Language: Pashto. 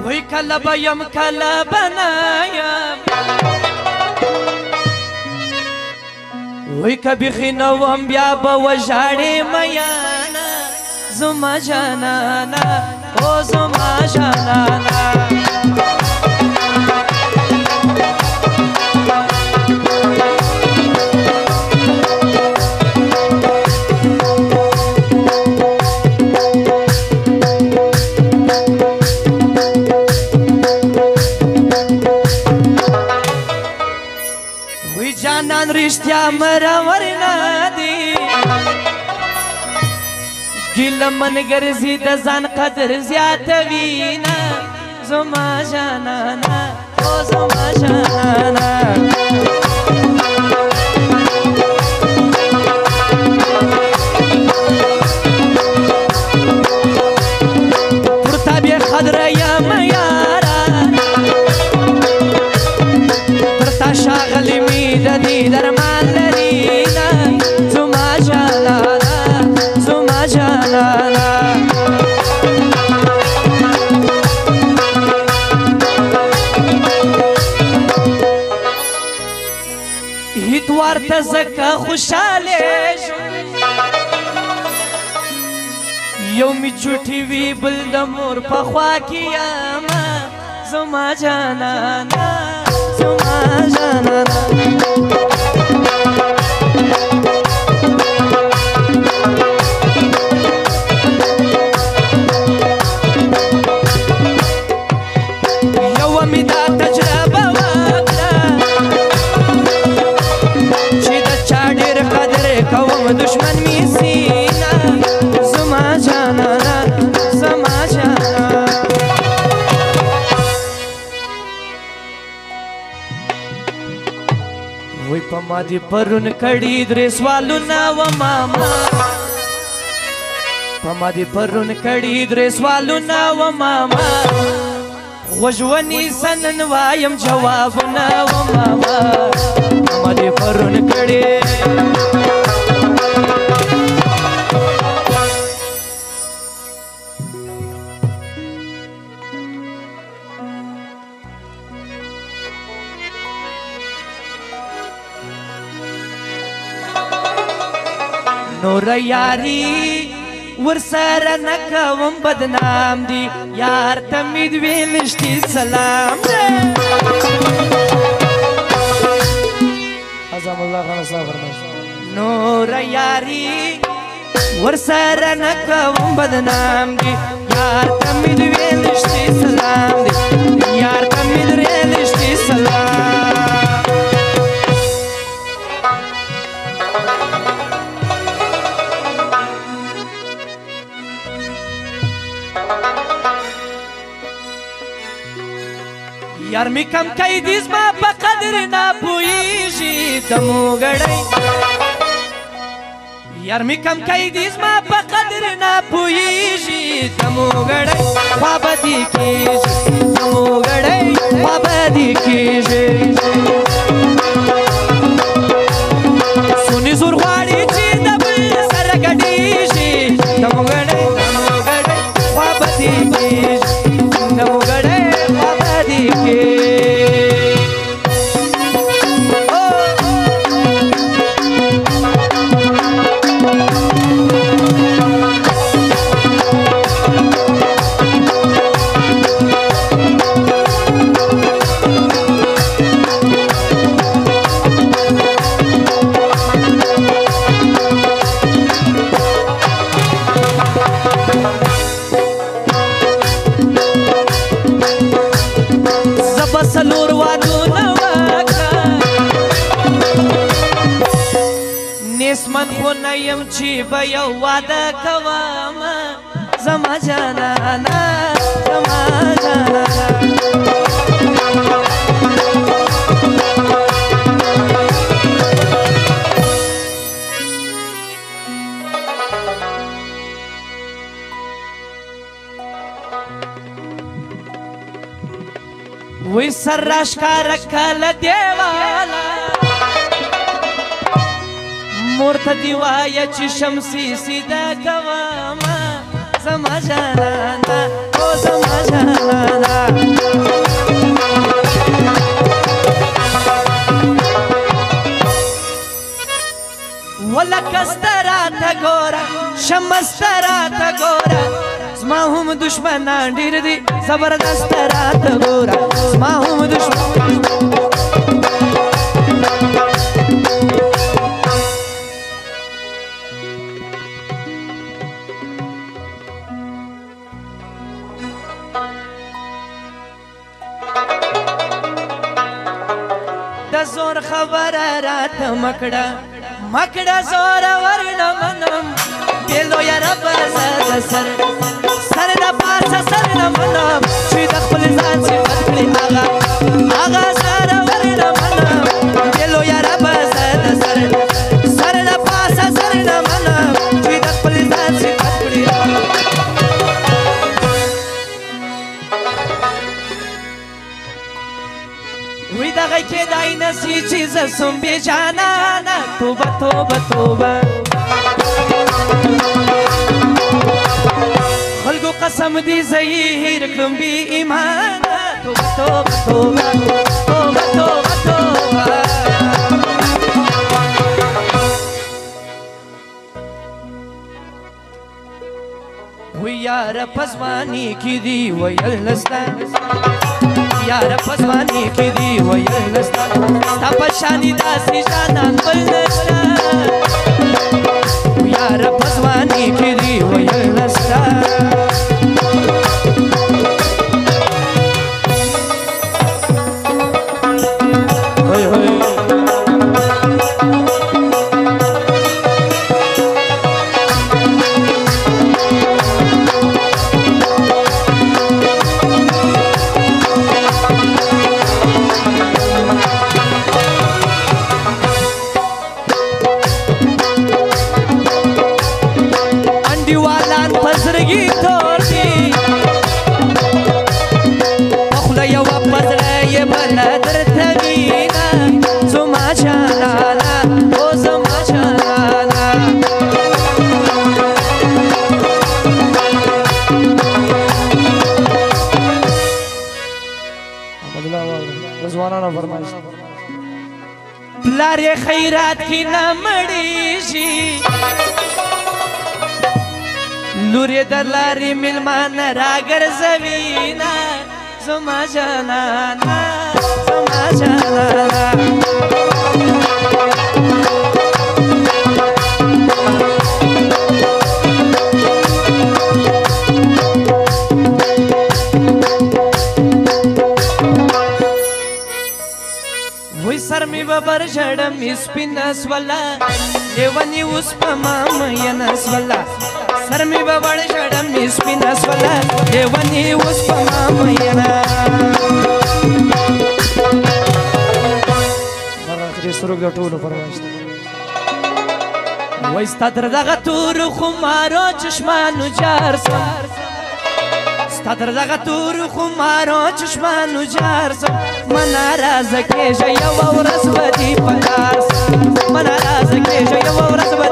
وی کله به یم کله به نه یم وی که بیخي نه وم بیا به وژاړې میانه زما جانانه او زما جانانه جانان رشتیا مرور ندی ګیله من ګرځي د ځان قدر زیاتوي نه زما جانانه او زما جانانه پر تا بې قدره یم یاره پر تا ښاغلي مې د دې درمان لري نه زما جانانه زما جانانه اتوار ته ځکه خوشحاله شوم یو مې چوټي وي بل د مور په خوا کې یمه زما جانانه زما جانانه یوه مې دا تجربه وکړه چې د چا ډېر قدر کوم دشمن مې سینه زما جانانه زما جانانه وی په ما دې پرون کړي درې سوالونه و ماما په ما دې پرون کړي درې سوالونه و ماما غوږ ونیسه نن وایم جوابونه و ماما په ما دې پرون کړي نور یاری ورسره نه کوم بدنام دی یار ته مې دوې لشتي سلام دی اعظم الله خان صاحب فرمایش نور یاری ورسره نه کوم بدنام دی یار ته مې دوې لشتي سلام دی یار ته مې دوې لشتي سلام یار می کم کئی دیز ما پا قدر نا پویجی دمو گڑی یار می کم کئی دیز ما پا قدر نا پویجی دمو گڑی خوابدی کیجی دمو گڑی خوابدی کیجی سونی زور غواړي چې د بل سره ګډیږي دمو گڑی خوابدی کیجی دمو گڑی خوابدی کیجی سلور وادونه وکړه نسمن خو نه یم چې به یو واده کوم زما جانانه زما جانانه وی سر راشکار کل دیوالا مورت دیوایا چی شمسی سیده کواما زما جانانا او زما جانانا مست راته ګوره زما هم دشمنان ډېر دي زبردست راته ګوره زما هم دشمنان د زور خبره راته مکړه مکړه زور ورنه منم دلو یاره پر زه د سر د پاسه سر نه منم چې د خپل ځان صفت کړي هغه سر ورنه منم دلو یاره پر زه د سر د پاسه سر نه منم چې د خپل ځان صفت کړي وی دغه کېدای نسي چې زه سم بې جانانه توبه توبه توبه خلقو قسم دی زه یې هېر کړم بې ایمانه توبه توبه توبه توبه توبه توبه وی یاره په ځواني کې دي ویل نسته یاره په ځواني کې دي ویل نسته ستا په شانې داسې جانان بل نشته یاره په ځواني کې دي ویل نسته پلار یې خیرات کې نه مړېږي لور یې د لارې مېلمانه راګرځوینه زما جانانه زما جانانه سر می ببر جړم سپین اسولا لیونی اوس په ما مین اسولا سر می ببر جړم سپین اسولا لیونی اوس په ما مین هغه سرګ د ټولو پروايشته وای ستادر دغه تور خمارو چشمانو جار سم ستادر دغه تور خمارو چشمانو جار سم منا راز کېږه یوه ورځ به دې په لار سم منا راز کېږه یوه ورځ به